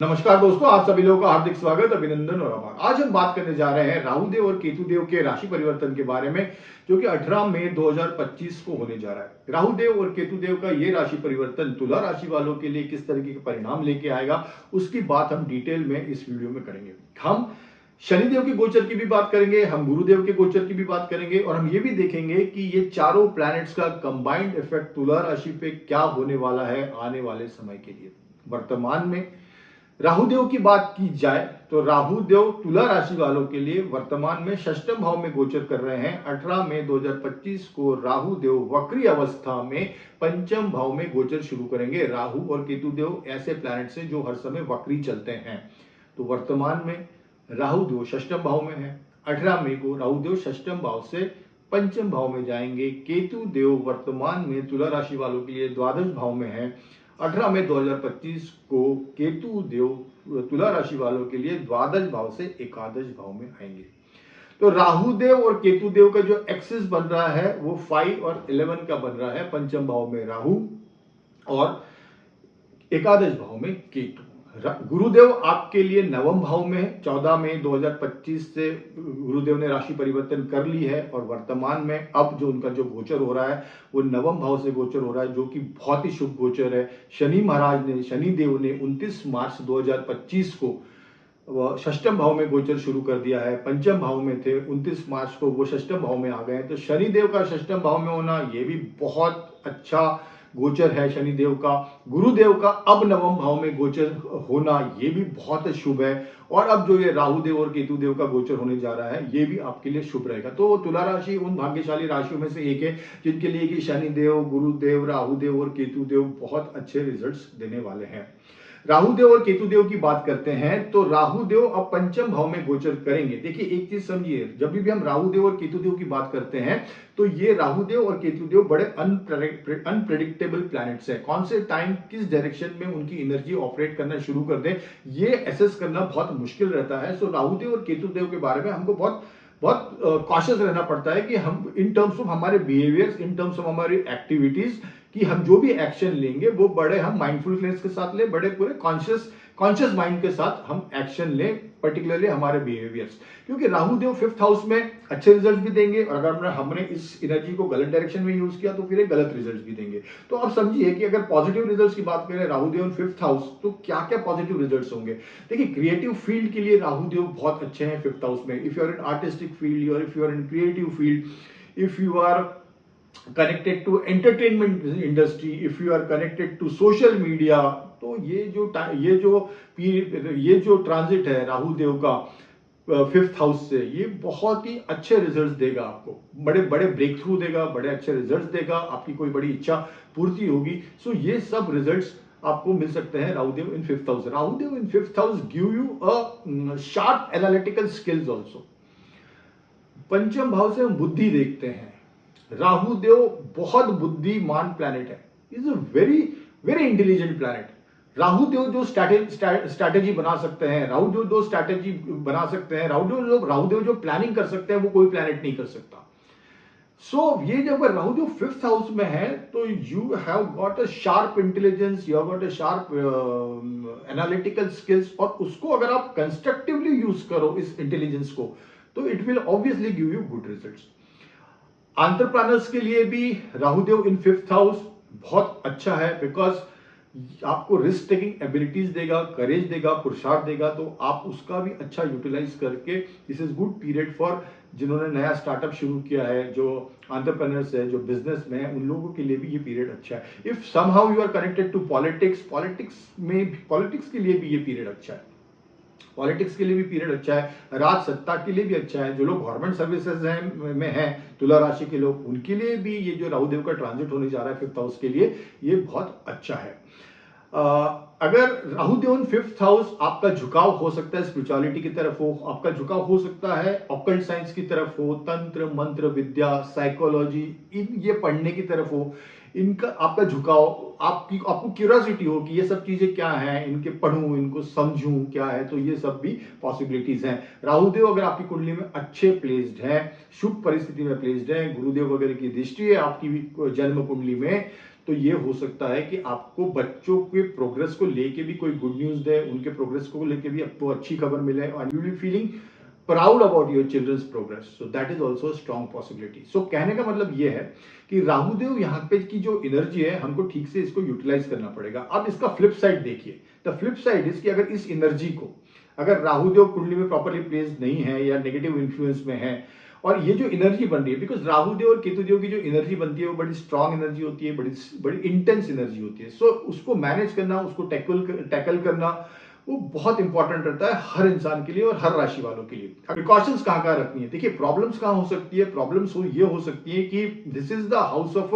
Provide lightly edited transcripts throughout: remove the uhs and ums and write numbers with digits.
नमस्कार दोस्तों, आप सभी लोगों का हार्दिक स्वागत, अभिनंदन और आभार। आज हम बात करने जा रहे हैं राहु देव और केतु देव के राशि परिवर्तन के बारे में, जो कि 18 मई 2025 को होने जा रहा है। राहु देव और केतु देव का ये राशि परिवर्तन तुला राशि वालों के लिए किस तरीके के परिणाम लेके आएगा, उसकी बात हम डिटेल में इस वीडियो में करेंगे। हम शनिदेव के गोचर की भी बात करेंगे, हम गुरुदेव के गोचर की भी बात करेंगे, और हम ये भी देखेंगे कि ये चारों प्लैनेट्स का कंबाइंड इफेक्ट तुला राशि पे क्या होने वाला है आने वाले समय के लिए। वर्तमान में राहु देव की बात की जाए तो राहु देव तुला राशि वालों के लिए वर्तमान में षष्ठम भाव में गोचर कर रहे हैं। 18 मई 2025 को राहु देव वक्री अवस्था में पंचम भाव में गोचर शुरू करेंगे। राहु और केतु देव ऐसे प्लैनेट्स हैं जो हर समय वक्री चलते हैं। तो वर्तमान में राहु देव षष्ठम भाव में है। 18 मई को राहु देव षष्ठम भाव से पंचम भाव में जाएंगे। केतु देव वर्तमान में तुला राशि वालों के लिए द्वादश भाव में है। 18 मई 2025 को केतु देव तुला राशि वालों के लिए द्वादश भाव से एकादश भाव में आएंगे। तो राहु देव और केतु देव का जो एक्सिस बन रहा है वो 5 और 11 का बन रहा है। पंचम भाव में राहु और एकादश भाव में केतु। गुरुदेव आपके लिए नवम भाव में है। 14 मई 2025 से गुरुदेव ने राशि परिवर्तन कर ली है और वर्तमान में अब जो उनका जो गोचर हो रहा है वो नवम भाव से गोचर हो रहा है, जो कि बहुत ही शुभ गोचर है। शनिदेव ने 29 मार्च 2025 को षष्ठम भाव में गोचर शुरू कर दिया है। पंचम भाव में थे, 29 मार्च को वो षष्ठम भाव में आ गए। तो शनिदेव का षष्ठम भाव में होना ये भी बहुत अच्छा गोचर है शनिदेव का। गुरुदेव का अब नवम भाव में गोचर होना ये भी बहुत शुभ है। और अब जो ये राहु देव और केतु देव का गोचर होने जा रहा है ये भी आपके लिए शुभ रहेगा। तो तुला राशि उन भाग्यशाली राशियों में से एक है जिनके लिए कि शनिदेव, गुरुदेव, राहु देव और केतु देव बहुत अच्छे रिजल्ट्स देने वाले हैं। राहु देव और केतु देव की बात करते हैं तो राहु देव अब पंचम भाव में गोचर करेंगे। देखिए एक चीज समझिए, जब भी हम राहु देव और केतु देव की बात करते हैं तो ये राहु देव और केतु देव बड़े अनप्रेडिक्टेबल प्लैनेट्स हैं। कौन से टाइम किस डायरेक्शन में उनकी एनर्जी ऑपरेट करना शुरू कर दे ये एसेस करना बहुत मुश्किल रहता है। सो राहु देव और केतु देव के बारे में हमको बहुत बहुत कॉशियस रहना पड़ता है कि हम इन टर्म्स ऑफ हमारे बिहेवियर्स, इन टर्म्स ऑफ हमारी एक्टिविटीज, कि हम जो भी एक्शन लेंगे वो बड़े हम माइंडफुलनेस के साथ लें, बड़े पूरे कॉन्शियस माइंड के साथ हम एक्शन लें, पर्टिकुलरली हमारे बिहेवियर्स। क्योंकि राहु देव 5th हाउस में अच्छे रिजल्ट भी देंगे और अगर हमने इस एनर्जी को गलत डायरेक्शन में यूज किया तो फिर गलत रिजल्ट भी देंगे। तो आप समझिए कि अगर पॉजिटिव रिजल्ट्स की बात करें राहु देव 5th हाउस, तो क्या क्या पॉजिटिव रिजल्ट्स होंगे। देखिए क्रिएटिव फील्ड के लिए राहु देव बहुत अच्छे हैं 5th हाउस में। If you are in artistic field और if you are in creative field, if you are connected to entertainment industry, if you are connected to social media, तो ये जो ट्रांजिट है राहु देव का 5th हाउस से ये बहुत ही अच्छे रिजल्ट्स देगा आपको, बड़े बड़े ब्रेक थ्रू देगा, बड़े अच्छे रिजल्ट्स देगा, आपकी कोई बड़ी इच्छा पूर्ति होगी। सो ये सब रिजल्ट्स आपको मिल सकते हैं Rahu Dev in 5th house. Rahu Dev in 5th house give you a sharp analytical skills also. पंचम भाव से हम बुद्धि देखते हैं। राहु देव बहुत बुद्धिमान प्लैनेट है, is a very very intelligent planet. Rahu Dev जो स्ट्रैटेजी बना सकते हैं, राहु देव जो स्ट्रैटेजी बना सकते हैं, राहु देव जो प्लानिंग कर सकते हैं वो कोई प्लैनेट नहीं कर सकता। ये जब राहु देव 5th हाउस में है तो you have got a sharp intelligence, you have got a sharp analytical skills, और उसको अगर आप कंस्ट्रक्टिवली यूज करो इस इंटेलिजेंस को तो it will obviously give you good results. Entrepreneurs के लिए भी Rahu Dev in 5th house बहुत अच्छा है, बिकॉज आपको रिस्क टेकिंग एबिलिटीज देगा, करेज देगा, पुरुषार्थ देगा, तो आप उसका भी अच्छा यूटिलाइज करके this is good period for जिन्होंने नया स्टार्टअप शुरू किया है, जो एंटरप्रेन्योर्स है, जो बिजनेस में है, उन लोगों के लिए भी ये पीरियड अच्छा है। If somehow you are connected to politics, politics के लिए भी ये पीरियड अच्छा है। पॉलिटिक्स के लिए भी पीरियड अच्छा है, राज सत्ता के लिए भी अच्छा है। जो लोग गवर्नमेंट सर्विसेज में हैं तुला राशि के लोग, उनके लिए भी ये जो राहु देव का ट्रांजिट होने जा रहा है 5th हाउस के लिए ये बहुत अच्छा है। अगर राहु देव 5th हाउस, आपका झुकाव हो सकता है स्पिरिचुअलिटी की तरफ हो, आपका झुकाव हो सकता है ऑकल्ट साइंस की तरफ हो, तंत्र मंत्र विद्या, साइकोलॉजी, ये पढ़ने की तरफ हो, इनका आपका झुकाव, आपको क्यूरियोसिटी हो कि ये सब चीजें क्या हैं, इनके पढ़ूं, इनको समझूं क्या है, तो ये सब भी पॉसिबिलिटीज हैं। राहुदेव अगर आपकी कुंडली में अच्छे प्लेस्ड है, शुभ परिस्थिति में प्लेस्ड है, गुरुदेव वगैरह की दृष्टि है आपकी जन्म कुंडली में, तो ये हो सकता है कि आपको बच्चों के प्रोग्रेस को लेके भी कोई गुड न्यूज दे, उनके प्रोग्रेस को लेके भी आपको अच्छी खबर मिले and you will feeling proud about your children's progress, so that is also strong possibility. So कहने का मतलब ये है कि राहुदेव यहाँ पे की जो एनर्जी है हमको ठीक से इसको यूटिलाइज करना पड़ेगा। अब इसका फ्लिप साइड देखिए, द फ्लिप साइड इज कि अगर इस एनर्जी को अगर राहुदेव कुंडली में प्रॉपरली प्लेस्ड नहीं है या नेगेटिव इन्फ्लुएंस में है, और ये जो एनर्जी बन रही है, बिकॉज राहुदेव और केतुदेव की जो एनर्जी बनती है वो बड़ी स्ट्रांग एनर्जी होती है, बड़ी बड़ी इंटेंस एनर्जी होती है। सो उसको मैनेज करना, उसको टैकल करना वो बहुत इंपॉर्टेंट रहता है हर इंसान के लिए और हर राशि वालों के लिए। प्रिकॉशंस कहाँ कहाँ रखनी है, देखिए प्रॉब्लम्स कहाँ हो सकती है, प्रॉब्लम्स ये हो सकती है कि this is the house of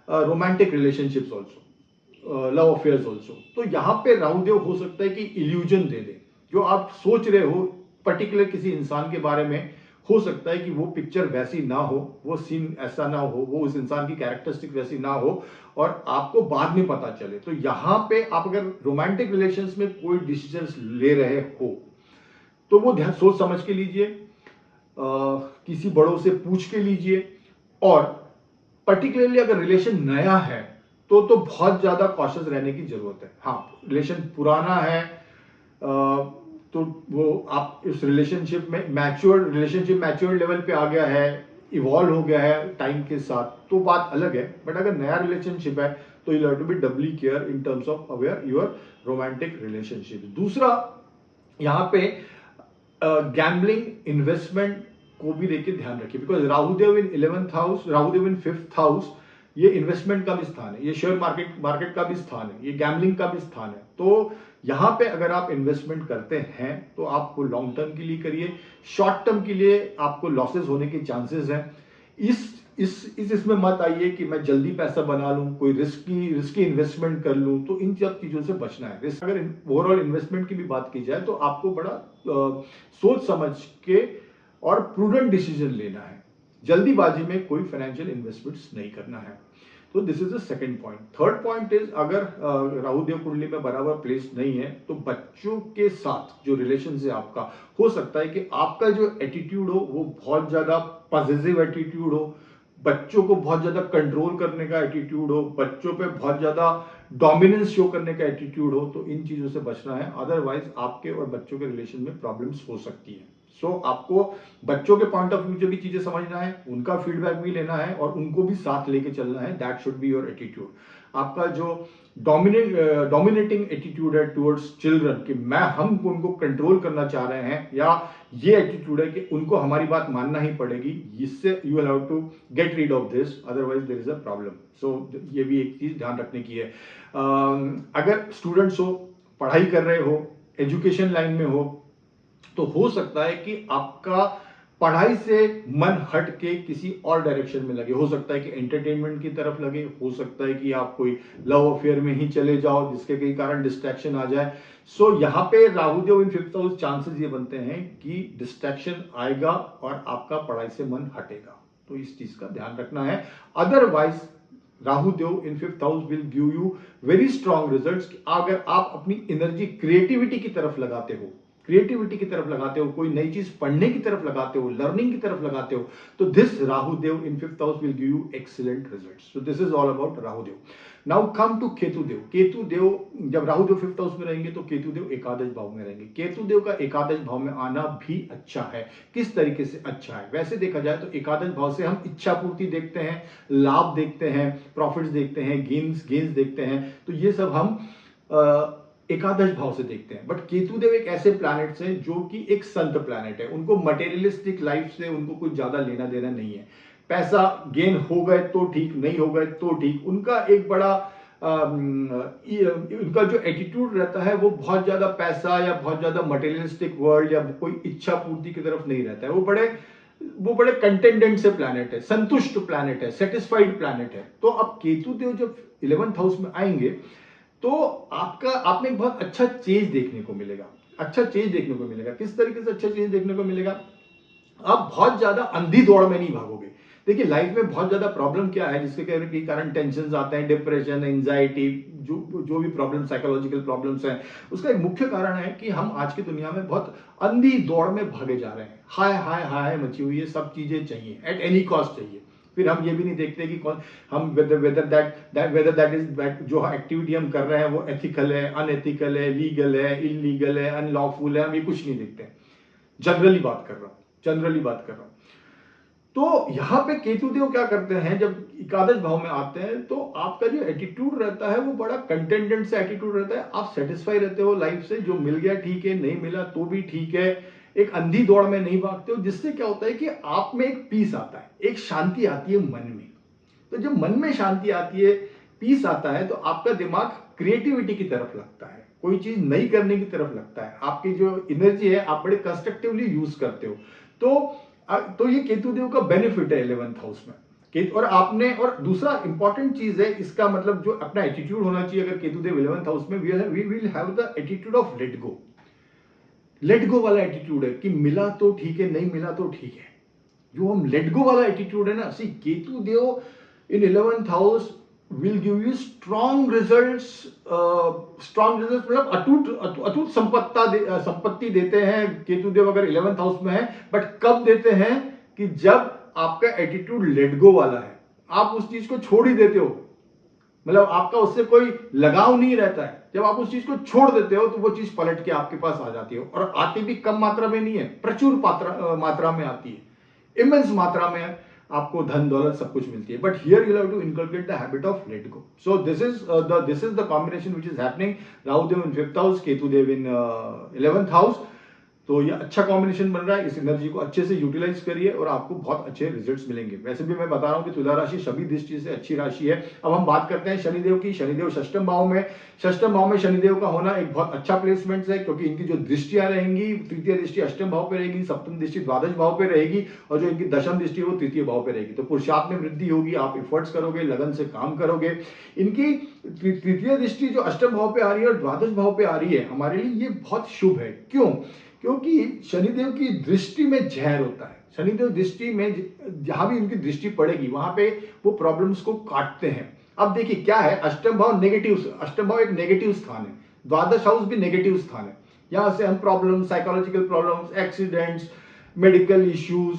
romantic relationships also, love affairs also. तो यहाँ पे राहुदेव हो सकता है कि इल्यूजन दे दे, जो आप सोच रहे हो पर्टिकुलर किसी इंसान के बारे में, हो सकता है कि वो पिक्चर वैसी ना हो, वो सीन ऐसा ना हो, वो उस इंसान की कैरेक्टरिस्टिक वैसी ना हो और आपको बाद में पता चले। तो यहां पे आप अगर रोमांटिक रिलेशंस में कोई डिसीजंस ले रहे हो तो वो ध्यान सोच समझ के लीजिए, किसी बड़ों से पूछ के लीजिए, और पर्टिकुलरली अगर रिलेशन नया है तो बहुत ज्यादा कॉशियस रहने की जरूरत है। हाँ, रिलेशन पुराना है तो वो आप इस रिलेशनशिप में मैच्योर लेवल पे आ गया है, इवॉल्व हो गया है टाइम के साथ, तो बात अलग है। बट अगर नया रिलेशनशिप है तो you have to be doubly care in terms of aware your romantic relationship. दूसरा यहाँ पे गैम्बलिंग इन्वेस्टमेंट को भी लेके ध्यान रखिए, because Rahudev in 11th house, Rahudev in 5th house, ये इन्वेस्टमेंट का भी स्थान है, ये शेयर मार्केट का भी स्थान है, ये गैम्बलिंग का भी स्थान है। तो यहां पे अगर आप इन्वेस्टमेंट करते हैं तो आपको लॉन्ग टर्म के लिए करिए, शॉर्ट टर्म के लिए आपको लॉसेस होने के चांसेस हैं। इसमें मत आइए कि मैं जल्दी पैसा बना लूं, कोई रिस्की इन्वेस्टमेंट कर लूं, तो इन सब चीजों से बचना है। अगर ओवरऑल इन्वेस्टमेंट की भी बात की जाए तो आपको बड़ा सोच समझ के और प्रूडेंट डिसीजन लेना है, जल्दीबाजी में कोई फाइनेंशियल इन्वेस्टमेंट्स नहीं करना है। तो this is the second point. Third point is अगर राहुदेव कुंडली में बराबर प्लेस नहीं है तो बच्चों के साथ जो रिलेशन है आपका, हो सकता है कि आपका जो एटीट्यूड हो वो बहुत ज्यादा पॉजिटिव एटीट्यूड हो, बच्चों को बहुत ज्यादा कंट्रोल करने का एटीट्यूड हो, बच्चों पे बहुत ज्यादा डोमिनेंस शो करने का एटीट्यूड हो, तो इन चीजों से बचना है। अदरवाइज आपके और बच्चों के रिलेशन में प्रॉब्लम्स हो सकती है। सो आपको बच्चों के पॉइंट ऑफ व्यू से भी चीजें समझना है, उनका फीडबैक भी लेना है और उनको भी साथ लेके चलना है। That should be your attitude. आपका जो डोमिनेटिंग एटीट्यूड है टुवर्ड्स चिल्ड्रन कि हम उनको कंट्रोल करना चाह रहे हैं, या ये एटीट्यूड है कि उनको हमारी बात मानना ही पड़ेगी, इससे you will have to get rid of this, otherwise there is a problem. So ये भी एक चीज ध्यान रखने की है। अगर स्टूडेंट्स हो, पढ़ाई कर रहे हो, एजुकेशन लाइन में हो, तो हो सकता है कि आपका पढ़ाई से मन हट के किसी और डायरेक्शन में लगे। हो सकता है कि एंटरटेनमेंट की तरफ लगे, हो सकता है कि आप कोई लव अफेयर में ही चले जाओ जिसके कई कारण डिस्ट्रैक्शन आ जाए। सो यहाँ पे Rahudev in 5th house, chances ये बनते हैं कि डिस्ट्रैक्शन आएगा और आपका पढ़ाई से मन हटेगा, तो इस चीज का ध्यान रखना है। Otherwise Rahudev in 5th house will give you very strong results. अगर आप अपनी एनर्जी क्रिएटिविटी की तरफ लगाते हो, कोई नई चीज पढ़ने की तरफ लगाते हो, लर्निंग की तरफ लगाते हो, तो this Rahudev in 5th house will give you excellent results. So this is all about Rahudev. Now come to Ketudev. Ketudev जब राहुदेव 5th हाउस में रहेंगे तो केतुदेव एकादश भाव में रहेंगे। केतुदेव का एकादश भाव में आना भी अच्छा है। किस तरीके से अच्छा है? वैसे देखा जाए तो एकादश भाव से हम इच्छा पूर्ति देखते हैं, लाभ देखते हैं, प्रॉफिट्स देखते हैं, गेन्स देखते हैं, तो ये सब हम एकादश भाव से देखते हैं। बट केतुदेव एक ऐसे प्लैनेट्स हैं जो कि एक संत प्लैनेट है, उनको मटेरियलिस्टिक लाइफ से उनको कुछ ज्यादा लेना देना नहीं है। पैसा गेन हो गए तो ठीक, नहीं हो गए तो ठीक। उनका एक बड़ा उनका जो एटीट्यूड रहता है वो बहुत ज्यादा पैसा या बहुत ज्यादा मटेरियलिस्टिक वर्ल्ड या कोई इच्छा पूर्ति की तरफ नहीं रहता है। वो बड़े कंटेंडेंट से प्लैनेट है, संतुष्ट प्लैनेट है, सेटिस्फाइड प्लैनेट है। तो अब केतुदेव जब 11th हाउस में आएंगे तो आपने एक बहुत अच्छा चेंज देखने को मिलेगा। किस तरीके से अच्छा चेंज देखने को मिलेगा? आप बहुत ज्यादा अंधी दौड़ में नहीं भागोगे। देखिए लाइफ में बहुत ज्यादा प्रॉब्लम क्या है जिसके कारण टेंशन आते हैं, डिप्रेशन, एंजाइटी, जो भी प्रॉब्लम, साइकोलॉजिकल प्रॉब्लम्स हैं, उसका एक मुख्य कारण है कि हम आज की दुनिया में बहुत अंधी दौड़ में भागे जा रहे हैं। हाय हाय हाय मची हुई है, सब चीजें चाहिए, एट एनी कॉस्ट चाहिए। फिर हम ये भी नहीं देखते कि कौन हम वेदर दैट इज जो एक्टिविटी हम कर रहे हैं वो एथिकल है, अनएथिकल है, लीगल है, इलीगल है, अनलॉफुल है, हम ये कुछ नहीं देखते। जनरली बात कर रहा हूं। तो यहां पे केतुदेव क्या करते हैं, जब एकादश भाव में आते हैं तो आपका जो एटीट्यूड रहता है वो बड़ा कंटेंटेंट से एटीट्यूड रहता है। आप सेटिस्फाई रहते हो लाइफ से, जो मिल गया ठीक है, नहीं मिला तो भी ठीक है। एक अंधी दौड़ में नहीं भागते हो, जिससे क्या होता है कि आप में एक पीस आता है, एक शांति आती है मन में। तो जब मन में शांति आती है, पीस आता है, तो आपका दिमाग क्रिएटिविटी की तरफ लगता है, कोई चीज नई करने की तरफ लगता है। आपकी जो एनर्जी है आप बड़े कंस्ट्रक्टिवली यूज करते हो। तो ये केतुदेव का बेनिफिट है 11th हाउस में। और दूसरा इंपॉर्टेंट चीज है इसका, मतलब जो अपना एटीट्यूड होना चाहिए अगर केतुदेव 11th हाउस में, we will have the attitude of let go वाला एटीट्यूड है कि मिला तो ठीक है, नहीं मिला तो ठीक है। जो हम लेट गो वाला एटीट्यूड है ना, सी Ketudev in 11th house will give you strong results मतलब अटूट संपत्ति देते हैं केतुदेव अगर 11th हाउस में है। बट कब देते हैं कि जब आपका एटीट्यूड लेट गो वाला है, आप उस चीज को छोड़ ही देते हो, मतलब आपका उससे कोई लगाव नहीं रहता है। जब आप उस चीज को छोड़ देते हो तो वो चीज पलट के आपके पास आ जाती है, और आती भी कम मात्रा में नहीं है, प्रचुर मात्रा में आती है, इमेंस मात्रा में आपको धन दौलत सब कुछ मिलती है। But here you have to inculcate the habit of let go. So this is the combination which is happening. Rahudev in 5th house, Ketudev in 11th house. तो ये अच्छा कॉम्बिनेशन बन रहा है, इस एनर्जी को अच्छे से यूटिलाइज करिए और आपको बहुत अच्छे रिजल्ट्स मिलेंगे। वैसे भी मैं बता रहा हूं कि तुला राशि सभी दृष्टि से अच्छी राशि है। अब हम बात करते हैं शनिदेव की। शनिदेव षष्ठम भाव में शनिदेव का होना एक बहुत अच्छा प्लेसमेंट है, क्योंकि इनकी जो दृष्टियां रहेंगी, तृतीय दृष्टि अष्टम भाव पे रहेगी, सप्तम दृष्टि द्वादश भाव पे रहेगी, और जो इनकी दशम दृष्टि है वो तृतीय भाव पे रहेगी। तो पुरुषार्थ में वृद्धि होगी, आप एफर्ट्स करोगे, लगन से काम करोगे। इनकी तृतीय दृष्टि जो अष्टम भाव पे आ रही है और द्वादश भाव पे आ रही है, हमारे लिए ये बहुत शुभ है। क्यों? क्योंकि शनिदेव की दृष्टि में जहर होता है। शनिदेव दृष्टि में जहां भी उनकी दृष्टि पड़ेगी वहां पे वो प्रॉब्लम्स को काटते हैं। अब देखिए क्या है, अष्टम भाव एक नेगेटिव स्थान है, द्वादश हाउस भी नेगेटिव स्थान है। यहां से हम problem, psychological problems, accidents, medical issues,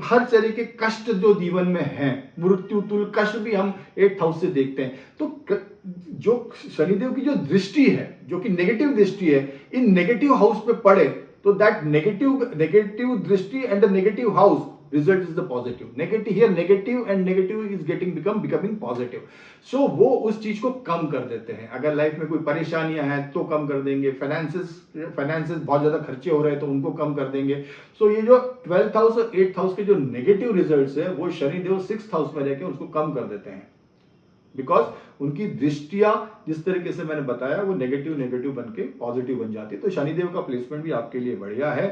हर तरह के कष्ट जो जीवन में हैं, मृत्यु तुल्य कष्ट भी हम 8th हाउस से देखते हैं। तो जो शनिदेव की जो दृष्टि है, जो कि नेगेटिव दृष्टि है, इन नेगेटिव हाउस पे पड़े, तो दैट नेगेटिव दृष्टि and the negative house result is the positive. Negative and negative is becoming positive. So वो उस चीज को कम कर देते हैं। अगर लाइफ में कोई परेशानियां हैं तो कम कर देंगे, फाइनेंसेस बहुत ज्यादा खर्चे हो रहे हैं तो उनको कम कर देंगे। सो ये जो 12th हाउस और 8th हाउस के जो नेगेटिव रिजल्ट्स है वो शनिदेव 6th हाउस में रहकर उसको कम कर देते हैं, बिकॉज उनकी दृष्टियां जिस तरीके से मैंने बताया वो नेगेटिव बन के पॉजिटिव बन जाती है। तो शनिदेव का प्लेसमेंट भी आपके लिए बढ़िया है।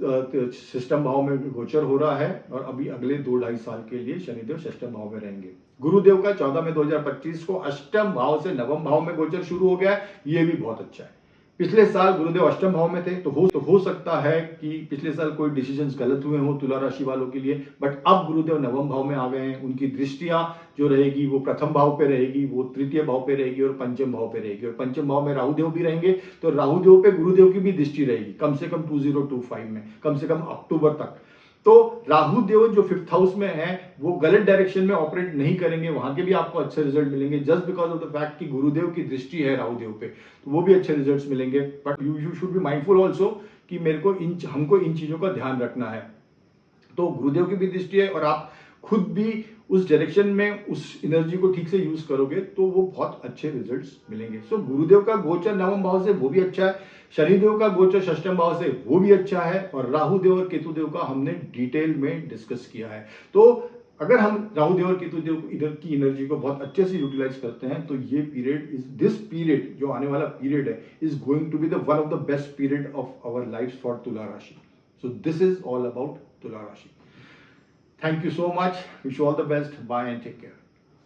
षष्ठम भाव में गोचर हो रहा है, और अभी अगले 2-2.5 साल के लिए शनिदेव षष्ठम भाव में रहेंगे। गुरुदेव का 14 में 2025 को अष्टम भाव से नवम भाव में गोचर शुरू हो गया है, ये भी बहुत अच्छा है। पिछले साल गुरुदेव अष्टम भाव में थे, तो हो सकता है कि पिछले साल कोई डिसीजंस गलत हुए हो तुला राशि वालों के लिए, बट अब गुरुदेव नवम भाव में आ गए हैं। उनकी दृष्टियां जो रहेगी वो प्रथम भाव पे रहेगी, वो तृतीय भाव पे रहेगी और पंचम भाव पे रहेगी। और पंचम भाव में राहुदेव भी रहेंगे, तो राहुदेव पे गुरुदेव की भी दृष्टि रहेगी, कम से कम 2025 में, कम से कम अक्टूबर तक। तो राहु देव जो 5th हाउस में है वो गलत डायरेक्शन में ऑपरेट नहीं करेंगे, वहां के भी आपको अच्छे रिजल्ट मिलेंगे, just because of the fact कि गुरुदेव की दृष्टि है राहु देव पे, तो वो भी अच्छे रिजल्ट्स मिलेंगे। But you should be mindful also कि हमको इन चीजों का ध्यान रखना है। तो गुरुदेव की भी दृष्टि है, और आप खुद भी उस डायरेक्शन में उस एनर्जी को ठीक से यूज करोगे तो वो बहुत अच्छे रिजल्ट्स मिलेंगे। सो गुरुदेव का गोचर नवम भाव से वो भी अच्छा है, शनिदेव का गोचर षष्ठम भाव से वो भी अच्छा है, और राहुदेव और केतुदेव का हमने डिटेल में डिस्कस किया है। तो अगर हम राहुदेव और केतुदेव इधर की एनर्जी को बहुत अच्छे से यूटिलाइज करते हैं तो ये दिस पीरियड जो आने वाला पीरियड है is going to be the one of the best period of our life for तुला राशि। So this is all about तुला राशि। Thank you so much. Wish you all the best. Bye and take care.